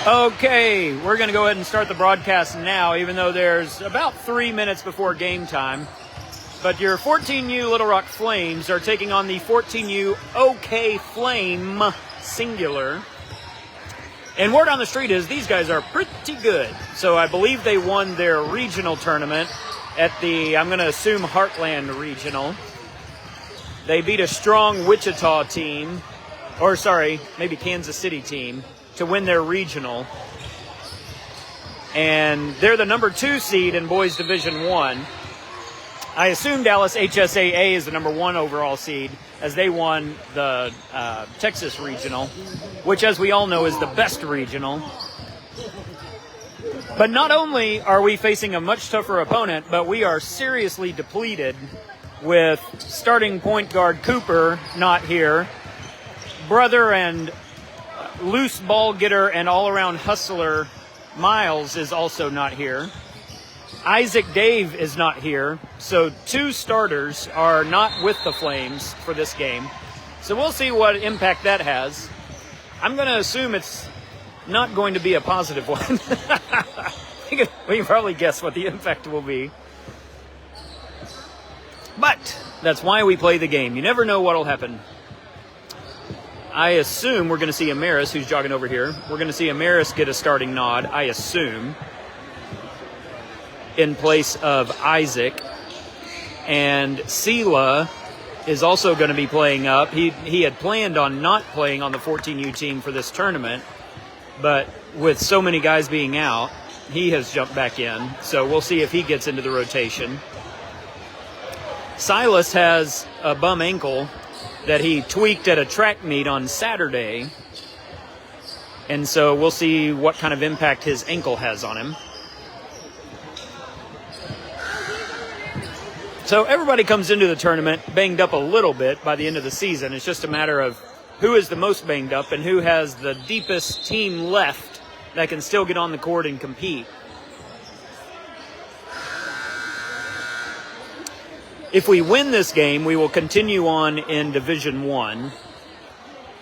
Okay, we're going to go ahead and start the broadcast now, even though there's about 3 minutes before game time. But your 14U Little Rock Flames are taking on the 14U OK Flame singular. And word on the street is these guys are pretty good. So I believe they won their regional tournament at the, I'm going to assume, Heartland Regional. They beat a strong Wichita team, or sorry, maybe Kansas City team, to win their regional. And they're the number 2 seed in Boys Division 1. I assume Dallas HSAA is the number 1 overall seed, as they won the Texas Regional, which, as we all know, is the best regional. But not only are we facing a much tougher opponent, but we are seriously depleted with starting point guard Cooper not here, brother and loose ball getter and all-around hustler Miles is also not here. Isaac Dave is not here, so 2 starters are not with the Flames for this game. So we'll see what impact that has. I'm going to assume it's not going to be a positive one. We can probably guess what the impact will be. But that's why we play the game. You never know what will happen. I assume we're going to see Amaris, who's jogging over here. We're going to see Amaris get a starting nod, I assume, in place of Isaac. And Sela is also going to be playing up. He had planned on not playing on the 14U team for this tournament, but with so many guys being out, he has jumped back in. So we'll see if he gets into the rotation. Silas has a bum ankle that he tweaked at a track meet on Saturday. And so we'll see what kind of impact his ankle has on him. So everybody comes into the tournament banged up a little bit by the end of the season. It's just a matter of who is the most banged up and who has the deepest team left that can still get on the court and compete. If we win this game, we will continue on in Division 1.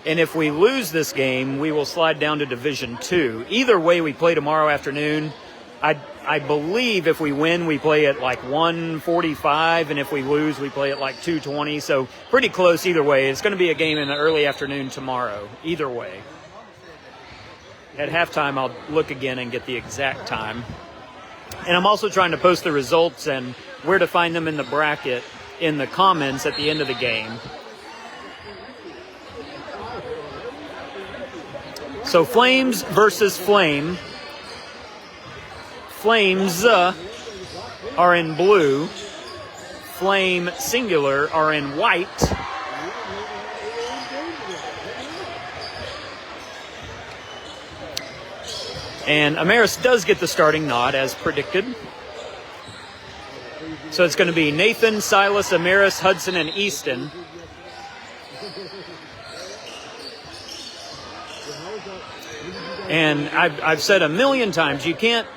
And if we lose this game, we will slide down to Division 2. Either way, we play tomorrow afternoon. I believe if we win, we play at like 1:45, and if we lose, we play at like 2:20. So pretty close either way. It's going to be a game in the early afternoon tomorrow, either way. At halftime, I'll look again and get the exact time. And I'm also trying to post the results and where to find them in the bracket in the comments at the end of the game. So Flames versus Flame. Flames are in blue. Flame singular are in white. And Amaris does get the starting nod as predicted. So it's going to be Nathan, Silas, Amaris, Hudson, and Easton. And I've said a million times, you can't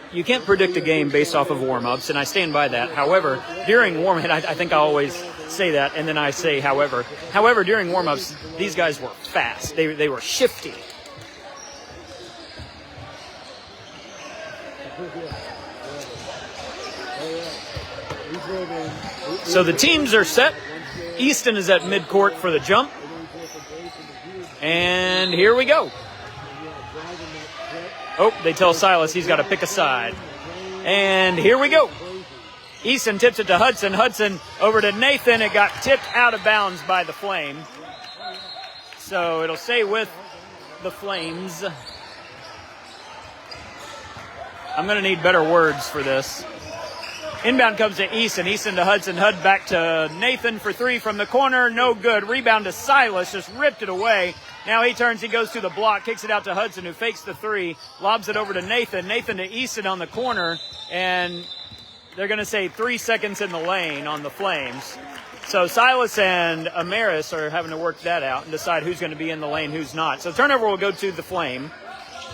predict a game based off of warm-ups, and I stand by that. However, during warm-up, I think I always say that, and then I say however. However, during warm-ups, these guys were fast. They were shifty. So the teams are set. Easton is at midcourt for the jump. And here we go. Oh, they tell Silas he's got to pick a side. And here we go. Easton tips it to Hudson. Hudson over to Nathan. It got tipped out of bounds by the Flame. So it'll stay with the Flames. I'm going to need better words for this. Inbound comes to Easton. Easton to Hudson. Hud back to Nathan for 3 from the corner. No good. Rebound to Silas. Just ripped it away. Now he turns. He goes to the block. Kicks it out to Hudson, who fakes the 3. Lobs it over to Nathan. Nathan to Easton on the corner. And they're going to say 3 seconds in the lane on the Flames. So Silas and Amaris are having to work that out and decide who's going to be in the lane, who's not. So turnover will go to the Flame.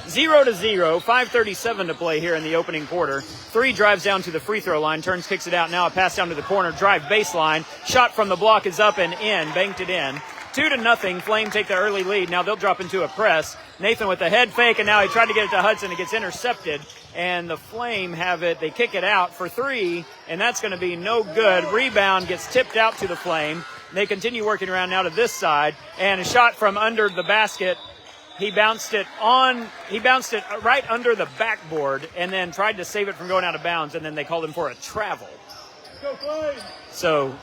0-0, 5:37 to play here in the opening quarter. 3 drives down to the free throw line, turns, kicks it out. Now a pass down to the corner, drive baseline. Shot from the block is up and in, banked it in. 2-0. Flame take the early lead. Now they'll drop into a press. Nathan with the head fake, and now he tried to get it to Hudson. It gets intercepted, and the Flame have it. They kick it out for 3, and that's going to be no good. Rebound gets tipped out to the Flame. They continue working around now to this side, and a shot from under the basket. He bounced it right under the backboard and then tried to save it from going out of bounds, and then they called him for a travel. So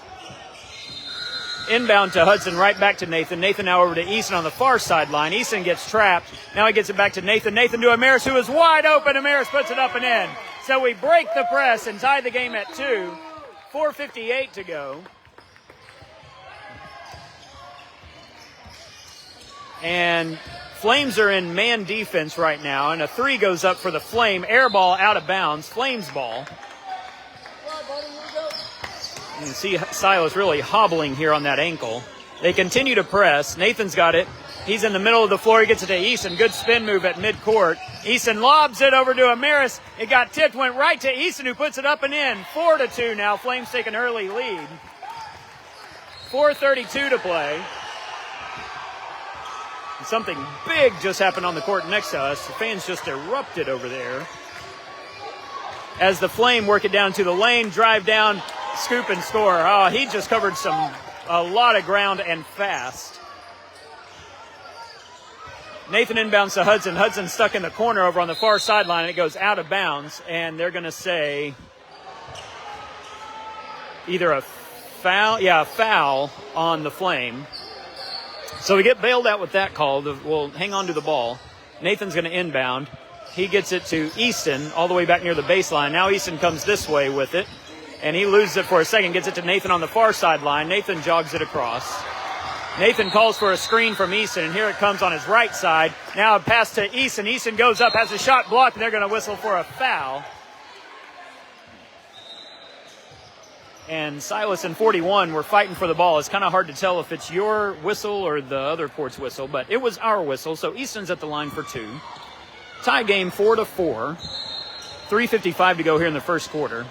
inbound to Hudson, right back to Nathan. Nathan now over to Easton on the far sideline. Easton gets trapped. Now he gets it back to Nathan. Nathan to Amaris, who is wide open. Amaris puts it up and in. So we break the press and tie the game at 2. 4:58 to go. And Flames are in man defense right now, and a 3 goes up for the Flame. Air ball out of bounds. Flames ball. You can see Silas really hobbling here on that ankle. They continue to press. Nathan's got it. He's in the middle of the floor. He gets it to Easton. Good spin move at midcourt. Easton lobs it over to Amaris. It got tipped, went right to Easton, who puts it up and in. 4-2 now. Flames take an early lead. 4:32 to play. Something big just happened on the court next to us. The fans just erupted over there. As the Flame work it down to the lane, drive down, scoop and score. Oh, he just covered a lot of ground and fast. Nathan inbounds to Hudson. Hudson stuck in the corner over on the far sideline, and it goes out of bounds. And they're going to say either a foul, a foul on the Flame. So we get bailed out with that call. We'll hang on to the ball. Nathan's going to inbound. He gets it to Easton all the way back near the baseline. Now Easton comes this way with it, and he loses it for a second, gets it to Nathan on the far sideline. Nathan jogs it across. Nathan calls for a screen from Easton, and here it comes on his right side. Now a pass to Easton. Easton goes up, has a shot blocked, and they're going to whistle for a foul. And Silas and 41 were fighting for the ball. It's kind of hard to tell if it's your whistle or the other court's whistle, but it was our whistle, so Easton's at the line for 2. Tie game 4-4. 3:55 to go here in the first quarter.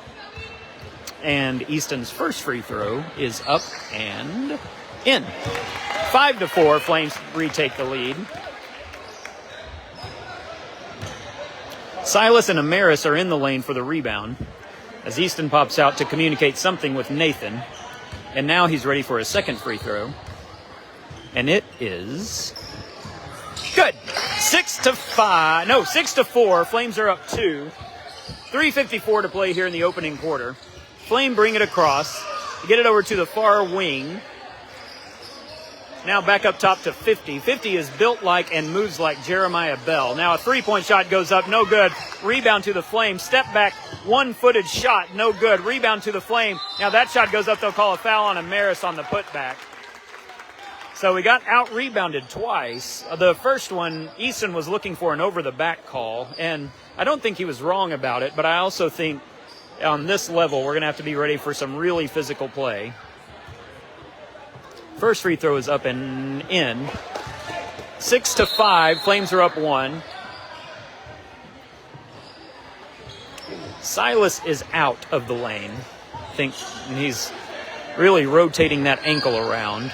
And Easton's first free throw is up and in. 5-4, Flames retake the lead. Silas and Amaris are in the lane for the rebound, as Easton pops out to communicate something with Nathan. And now he's ready for his second free throw. And it is good. 6-4. Flames are up 2. 3:54 to play here in the opening quarter. Flame bring it across. Get it over to the far wing. Now back up top to 50. 50 is built like and moves like Jeremiah Bell. Now a three-point shot goes up, no good. Rebound to the Flame. Step back, one-footed shot, no good. Rebound to the Flame. Now that shot goes up, they'll call a foul on Amaris on the putback. So we got out-rebounded twice. The first one, Easton was looking for an over-the-back call, and I don't think he was wrong about it, but I also think on this level we're going to have to be ready for some really physical play. First free throw is up and in. 6-5. Flames are up 1. Silas is out of the lane. I think he's really rotating that ankle around.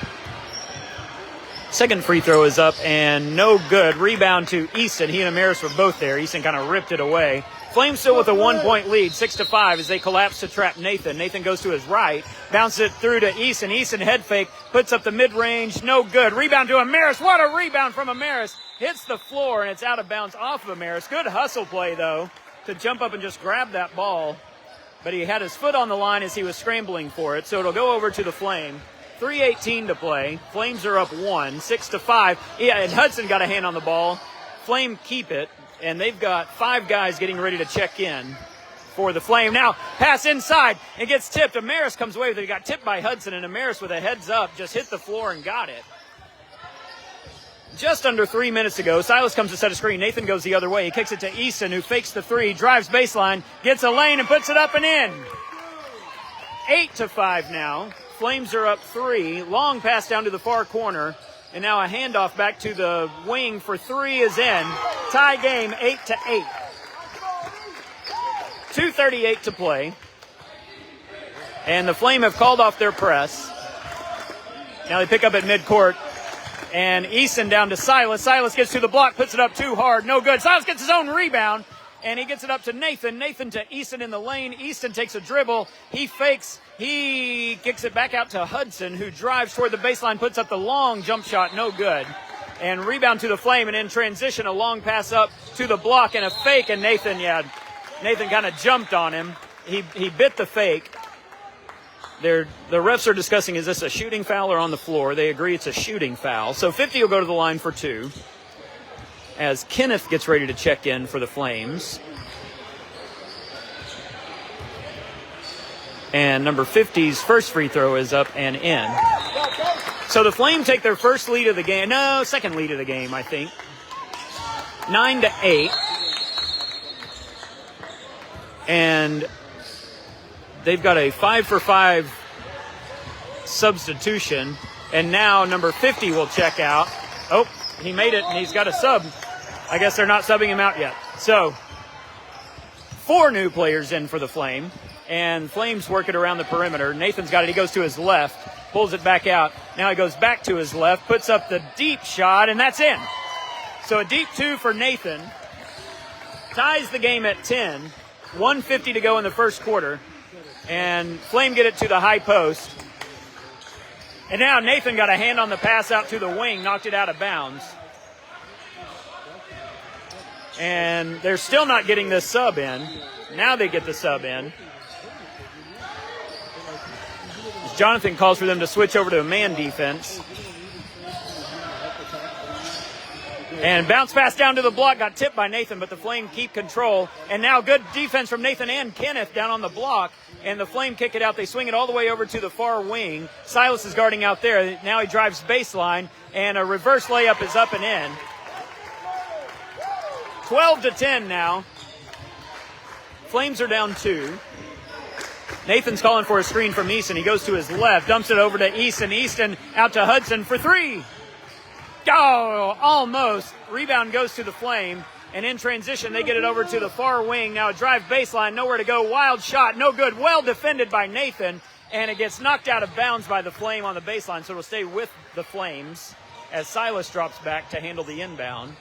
Second free throw is up and no good. Rebound to Easton. He and Amaris were both there. Easton kind of ripped it away. Flames still with a 1-point lead, 6-5, as they collapse to trap Nathan. Nathan goes to his right, bounces it through to Easton. Easton head fake, puts up the mid-range, no good. Rebound to Amaris. What a rebound from Amaris. Hits the floor, and it's out of bounds off of Amaris. Good hustle play, though, to jump up and just grab that ball. But he had his foot on the line as he was scrambling for it, so it'll go over to the Flame. 3:18 to play. Flames are up 1, 6-5. Yeah, and Hudson got a hand on the ball. Flame keep it. And they've got 5 guys getting ready to check in for the Flame. Now, pass inside. It gets tipped. Amaris comes away with it. It got tipped by Hudson, and Amaris with a heads up just hit the floor and got it. Just under 3 minutes ago, Silas comes to set a screen. Nathan goes the other way. He kicks it to Easton, who fakes the 3, drives baseline, gets a lane, and puts it up and in. 8-5 now. Flames are up 3. Long pass down to the far corner. And now a handoff back to the wing for 3 is in. Tie game 8-8. 2:38 to play. And the Flame have called off their press. Now they pick up at midcourt. And Easton down to Silas. Silas gets to the block, puts it up too hard. No good. Silas gets his own rebound, and he gets it up to Nathan. Nathan to Easton in the lane. Easton takes a dribble. He fakes. He kicks it back out to Hudson, who drives toward the baseline, puts up the long jump shot. No good. And rebound to the Flame, and in transition, a long pass up to the block and a fake. And Nathan kind of jumped on him. He bit the fake. The refs are discussing, is this a shooting foul or on the floor? They agree it's a shooting foul. So 50 will go to the line for two as Kenneth gets ready to check in for the Flames. And number 50's first free throw is up and in. So the Flame take their first lead of the game. No, second lead of the game, I think. 9-8. And they've got a 5-for-5 substitution. And now number 50 will check out. Oh, he made it, and he's got a sub. I guess they're not subbing him out yet. So 4 new players in for the Flame. And Flames work it around the perimeter. Nathan's got it. He goes to his left, pulls it back out. Now he goes back to his left, puts up the deep shot, and that's in. So a deep 2 for Nathan. Ties the game at 10. 1:50 to go in the first quarter. And Flame get it to the high post. And now Nathan got a hand on the pass out to the wing, knocked it out of bounds. And they're still not getting this sub in. Now they get the sub in. Jonathan calls for them to switch over to a man defense. And bounce pass down to the block, got tipped by Nathan, but the Flame keep control. And now good defense from Nathan and Kenneth down on the block. And the Flame kick it out. They swing it all the way over to the far wing. Silas is guarding out there. Now he drives baseline, and a reverse layup is up and in. 12-10 now. Flames are down 2. Nathan's calling for a screen from Easton. He goes to his left, dumps it over to Easton. Easton out to Hudson for 3. Oh, almost. Rebound goes to the Flame. And in transition, they get it over to the far wing. Now a drive baseline, nowhere to go. Wild shot, no good. Well defended by Nathan. And it gets knocked out of bounds by the Flame on the baseline. So it'll stay with the Flames as Silas drops back to handle the inbound.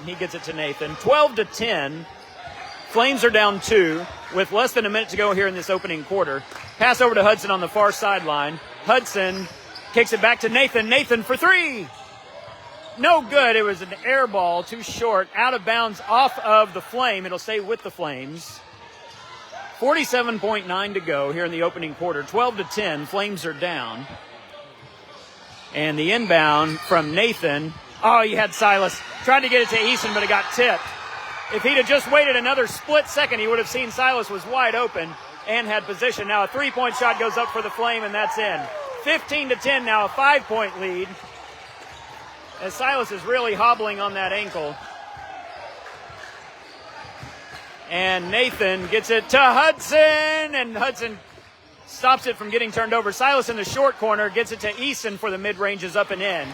And he gets it to Nathan. 12-10. Flames are down 2 with less than a minute to go here in this opening quarter. Pass over to Hudson on the far sideline. Hudson kicks it back to Nathan. Nathan for 3. No good. It was an air ball, too short, out of bounds off of the Flame. It'll stay with the Flames. 47.9 to go here in the opening quarter. 12-10. Flames are down. And the inbound from Nathan. Oh, you had Silas. Tried to get it to Easton, but it got tipped. If he'd have just waited another split second, he would have seen Silas was wide open and had position. Now a 3-point shot goes up for the Flame, and that's in. 15-10 now, a 5-point lead. As Silas is really hobbling on that ankle. And Nathan gets it to Hudson, and Hudson stops it from getting turned over. Silas in the short corner gets it to Easton for the mid-range is up and in.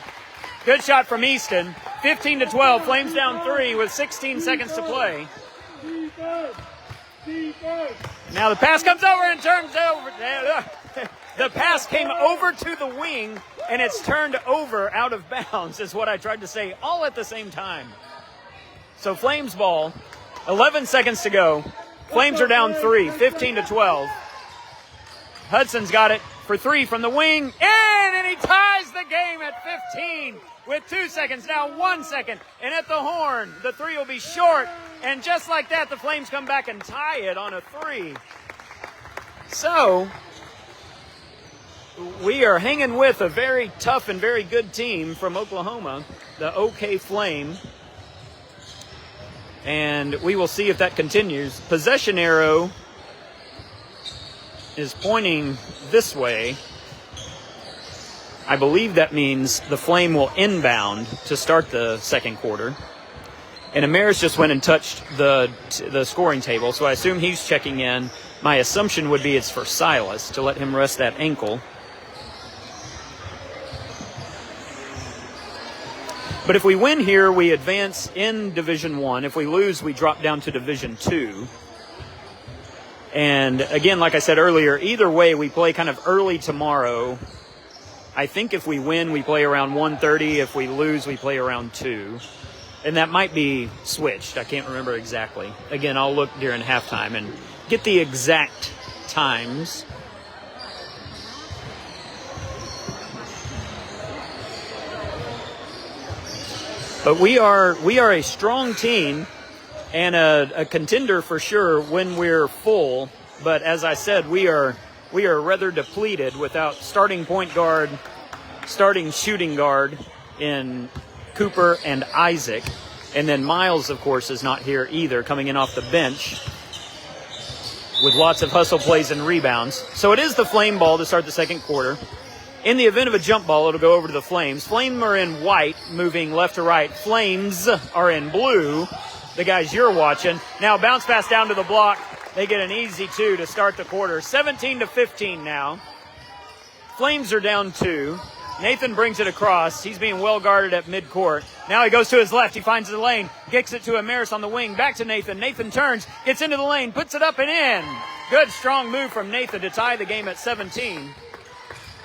Good shot from Easton. 15-12. Flames down 3 with 16 seconds to play. Now the pass comes over and turns over. The pass came over to the wing, and it's turned over out of bounds, is what I tried to say, all at the same time. So Flames ball. 11 seconds to go. Flames are down 3, 15-12. Hudson's got it for 3 from the wing, and he ties the game at 15 with 2 seconds, now 1 second. And at the horn, the 3 will be short, and just like that, the Flames come back and tie it on a 3. So we are hanging with a very tough and very good team from Oklahoma, the OK Flame. And we will see if that continues. Possession arrow is pointing this way. I believe that means the Flame will inbound to start the second quarter. And Amaris just went and touched the scoring table, so I assume he's checking in. My assumption would be it's for Silas to let him rest that ankle. But if we win here, we advance in Division 1. If we lose, we drop down to Division 2. And again, like I said earlier, either way, we play kind of early tomorrow I think if we win, we play around 1:30. If we lose, we play around 2. And that might be switched. I can't remember exactly. Again, I'll look during halftime and get the exact times. But we are a strong team and a contender for sure when we're full. But as I said, we are rather depleted without starting point guard, starting shooting guard in Cooper and Isaac. And then Miles, of course, is not here either, coming in off the bench with lots of hustle plays and rebounds. So it is the Flame ball to start the second quarter. In the event of a jump ball, it'll go over to the Flames. Flames are in white, moving left to right. Flames are in blue, the guys you're watching. Now bounce pass down to the block. They get an easy 2 to start the quarter. 17-15 now. Flames are down 2. Nathan brings it across. He's being well guarded at midcourt. Now he goes to his left. He finds the lane. Kicks it to Amaris on the wing. Back to Nathan. Nathan turns. Gets into the lane. Puts it up and in. Good, strong move from Nathan to tie the game at 17.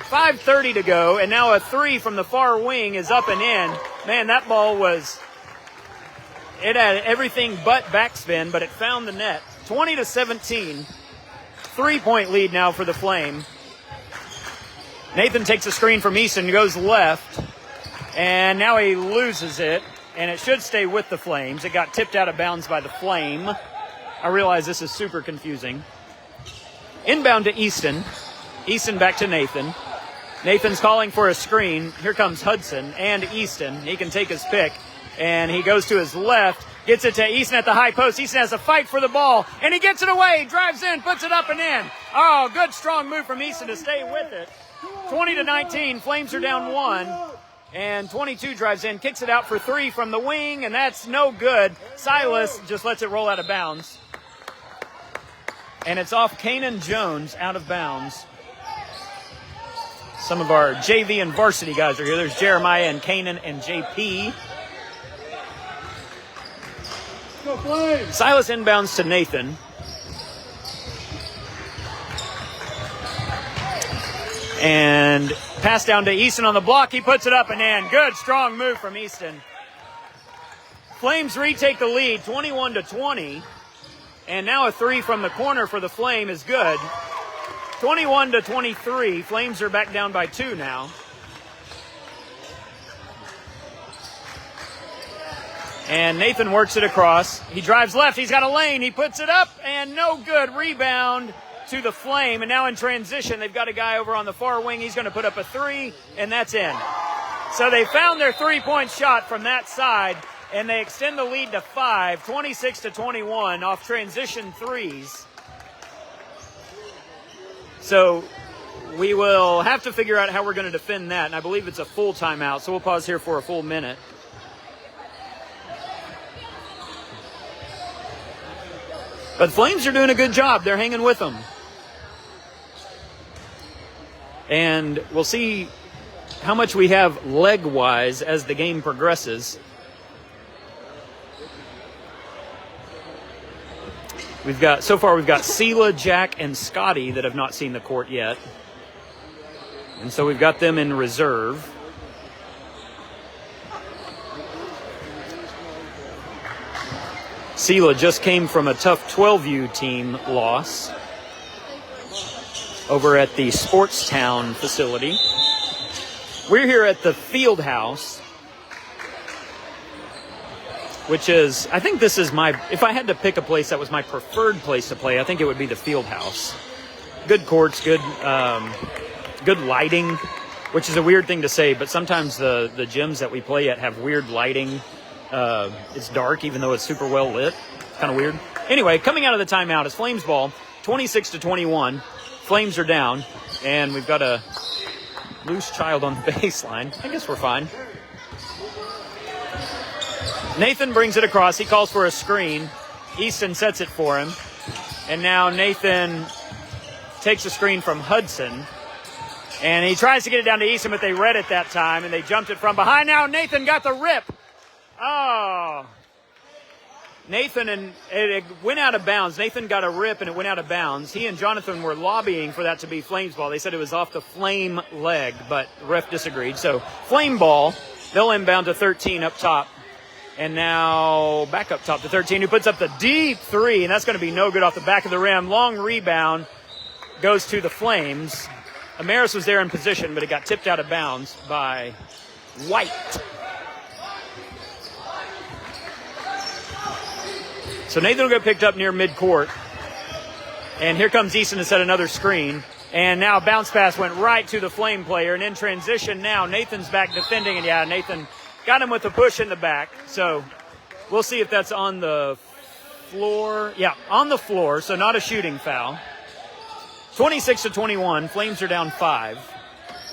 5:30 to go, and now a 3 from the far wing is up and in. Man, that ball it had everything but backspin, but it found the net. 20-17. 3-point lead now for the Flame. Nathan takes a screen from Easton, goes left, and now he loses it, and it should stay with the Flames. It got tipped out of bounds by the Flame. I realize this is super confusing. Inbound to Easton. Easton back to Nathan. Nathan's calling for a screen. Here comes Hudson and Easton. He can take his pick, and he goes to his left, gets it to Easton at the high post. Easton has a fight for the ball, and he gets it away, drives in, puts it up and in. Oh, good, strong move from Easton to stay with it. 20-19, Flames are down 1, and 22 drives in, kicks it out for 3 from the wing, and that's no good. Silas just lets it roll out of bounds, and it's off Kanan Jones, out of bounds. Some of our JV and varsity guys are here. There's Jeremiah and Kanan and JP. Silas inbounds to Nathan. And pass down to Easton on the block. He puts it up and in. Good, strong move from Easton. Flames retake the lead, 21-20. And now a 3 from the corner for the Flame is good. 21-23. Flames are back down by 2 now. And Nathan works it across. He drives left. He's got a lane. He puts it up, and no good. Rebound to the Flame. And now in transition, they've got a guy over on the far wing. He's going to put up a 3, and that's in. So they found their 3-point shot from that side, and they extend the lead to 5, 26-21 off transition 3s. So we will have to figure out how we're going to defend that, and I believe it's a full timeout, so we'll pause here for a full minute. But the Flames are doing a good job. They're hanging with them. And we'll see how much we have leg-wise as the game progresses. So far we've got Sela, Jack, and Scotty that have not seen the court yet. And so we've got them in reserve. Sela just came from a tough 12U team loss over at the Sportstown facility. We're here at the Field House, which is, I think this is if I had to pick a place that was my preferred place to play, I think it would be the Field House. Good courts, good lighting, which is a weird thing to say, but sometimes the gyms that we play at have weird lighting. It's dark even though it's super well lit. Kind of weird. Anyway, coming out of the timeout is Flames ball, 26-21. Flames are down, and we've got a loose child on the baseline. I guess we're fine. Nathan brings it across. He calls for a screen. Easton sets it for him. And now Nathan takes a screen from Hudson. And he tries to get it down to Easton, but they read it that time, and they jumped it from behind. Now Nathan got the rip. Oh. Nathan, and it went out of bounds. Nathan got a rip and it went out of bounds. He and Jonathan were lobbying for that to be Flames ball. They said it was off the Flame leg, but the ref disagreed. So Flame ball, they'll inbound to 13 up top. And now back up top to 13, who puts up the deep three, and that's going to be no good off the back of the rim. Long rebound goes to the Flames. Amaris was there in position, but it got tipped out of bounds by White. So Nathan will get picked up near midcourt. And here comes Easton to set another screen. And now bounce pass went right to the Flame player. And in transition now, Nathan's back defending. And yeah, Nathan got him with a push in the back. So we'll see if that's on the floor. Yeah, on the floor, so not a shooting foul. 26-21, Flames are down 5.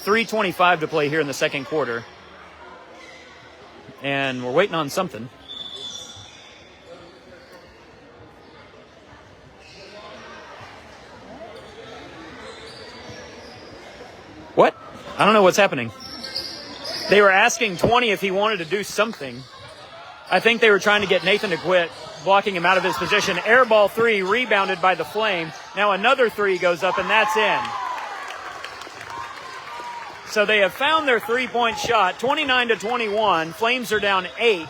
3:25 to play here in the second quarter. And we're waiting on something. What? I don't know what's happening. They were asking 20 if he wanted to do something. I think they were trying to get Nathan to quit, blocking him out of his position. Air ball three, rebounded by the Flame. Now another three goes up, and that's in. So they have found their three-point shot, 29-21. Flames are down 8.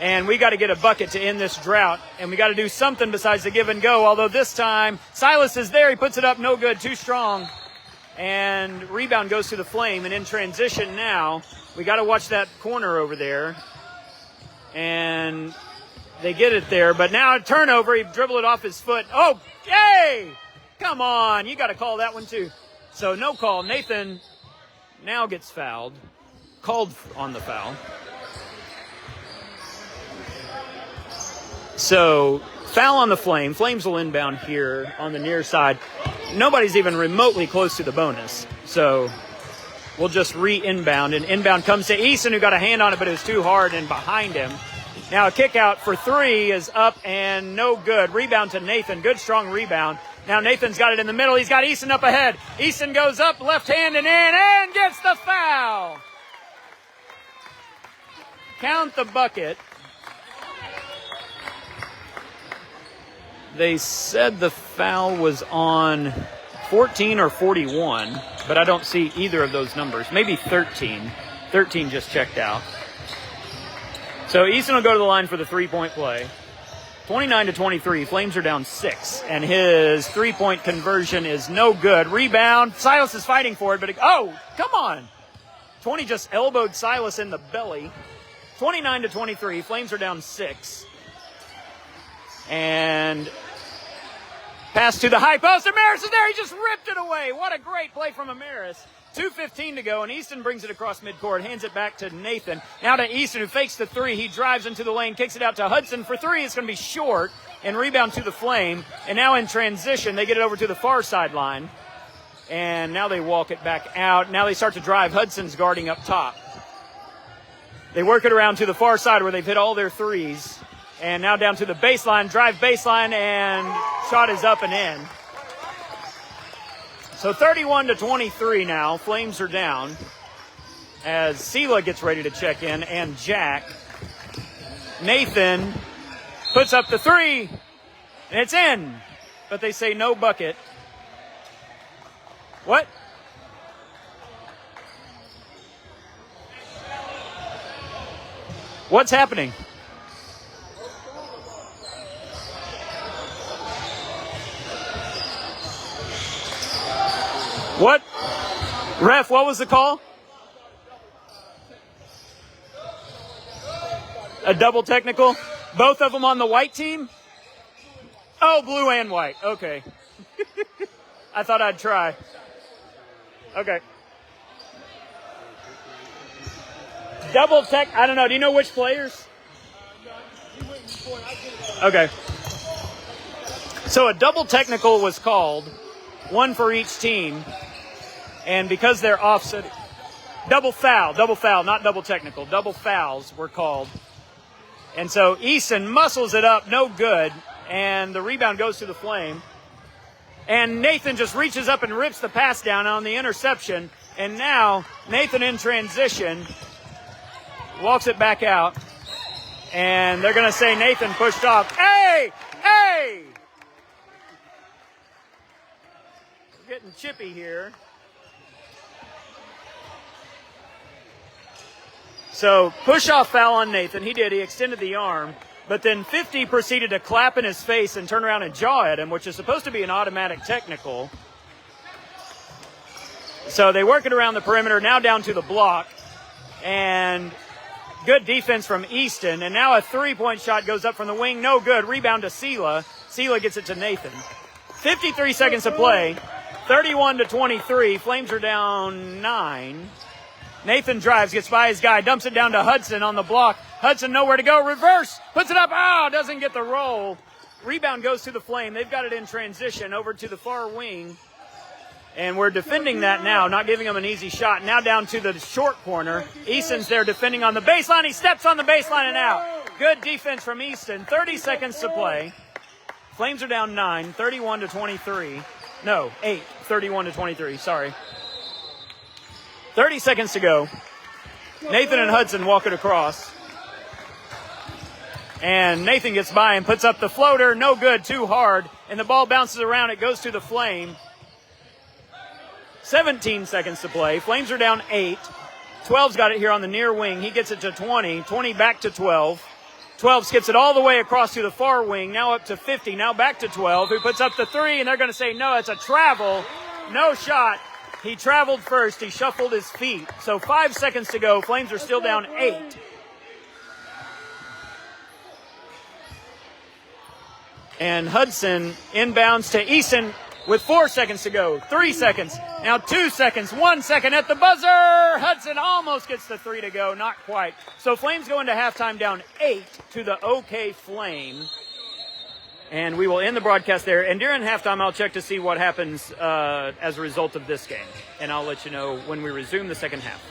And we got to get a bucket to end this drought. And we got to do something besides the give and go. Although this time, Silas is there. He puts it up, no good, too strong. And rebound goes to the Flame. And in transition now, we got to watch that corner over there. And they get it there. But now a turnover. He dribbled it off his foot. Oh, yay! Come on. You got to call that one too. So no call. Nathan now gets fouled. Called on the foul. So foul on the Flame. Flames will inbound here on the near side. Nobody's even remotely close to the bonus. So we'll just re-inbound. And inbound comes to Easton, who got a hand on it, but it was too hard and behind him. Now a kick out for three is up and no good. Rebound to Nathan. Good, strong rebound. Now Nathan's got it in the middle. He's got Easton up ahead. Easton goes up, left hand and in, and gets the foul. Count the bucket. They said the foul was on 14 or 41, but I don't see either of those numbers. Maybe 13. 13 just checked out. So Easton will go to the line for the three-point play. 29-23. Flames are down 6, and his three-point conversion is no good. Rebound. Silas is fighting for it, but oh, come on. 20 just elbowed Silas in the belly. 29-23. Flames are down 6. And pass to the high post. Amaris is there. He just ripped it away. What a great play from Amaris. 2:15 to go, and Easton brings it across midcourt, hands it back to Nathan. Now to Easton, who fakes the three. He drives into the lane, kicks it out to Hudson for three. It's going to be short, and rebound to the Flame. And now in transition, they get it over to the far sideline. And now they walk it back out. Now they start to drive. Hudson's guarding up top. They work it around to the far side where they've hit all their threes. And now down to the baseline, drive baseline, and shot is up and in. So 31-23 now. Flames are down as Sela gets ready to check in, and Jack. Nathan puts up the three, and it's in. But they say no bucket. What? What's happening? What? Ref, what was the call? A double technical? Both of them on the white team? Oh, blue and white. Okay. I thought I'd try. Okay. Double tech, I don't know. Do you know which players? Okay. So a double technical was called, one for each team. And because they're offset, double foul, not double technical. Double fouls were called. And so Easton muscles it up, no good. And the rebound goes to the Flame. And Nathan just reaches up and rips the pass down on the interception. And now Nathan in transition walks it back out. And they're going to say Nathan pushed off. Hey! Hey! We're getting chippy here. So push-off foul on Nathan. He did. He extended the arm. But then 50 proceeded to clap in his face and turn around and jaw at him, which is supposed to be an automatic technical. So they work it around the perimeter, now down to the block. And good defense from Easton. And now a three-point shot goes up from the wing. No good. Rebound to Sela. Sela gets it to Nathan. 53 seconds to play. 31-23. Flames are down 9. Nathan drives, gets by his guy, dumps it down to Hudson on the block. Hudson nowhere to go. Reverse. Puts it up. Doesn't get the roll. Rebound goes to the Flame. They've got it in transition over to the far wing. And we're defending that now, not giving him an easy shot. Now down to the short corner. Easton's there defending on the baseline. He steps on the baseline and out. Good defense from Easton. 30 seconds to play. Flames are down 9, 31-23. No, 8, 31-23. Sorry. 30 seconds to go. Nathan and Hudson walk it across. And Nathan gets by and puts up the floater. No good, too hard. And the ball bounces around. It goes to the Flame. 17 seconds to play. Flames are down 8. 12's got it here on the near wing. He gets it to 20. 20 back to 12. 12 skips it all the way across to the far wing. Now up to 50. Now back to 12, who puts up the 3. And they're going to say, no, it's a travel. No shot. He traveled first. He shuffled his feet. So 5 seconds to go. Flames are still down 8. And Hudson inbounds to Easton with 4 seconds to go. 3 seconds. Now 2 seconds. 1 second at the buzzer. Hudson almost gets the 3 to go. Not quite. So Flames go into halftime down 8 to the OK Flame. And we will end the broadcast there. And during halftime, I'll check to see what happens as a result of this game. And I'll let you know when we resume the second half.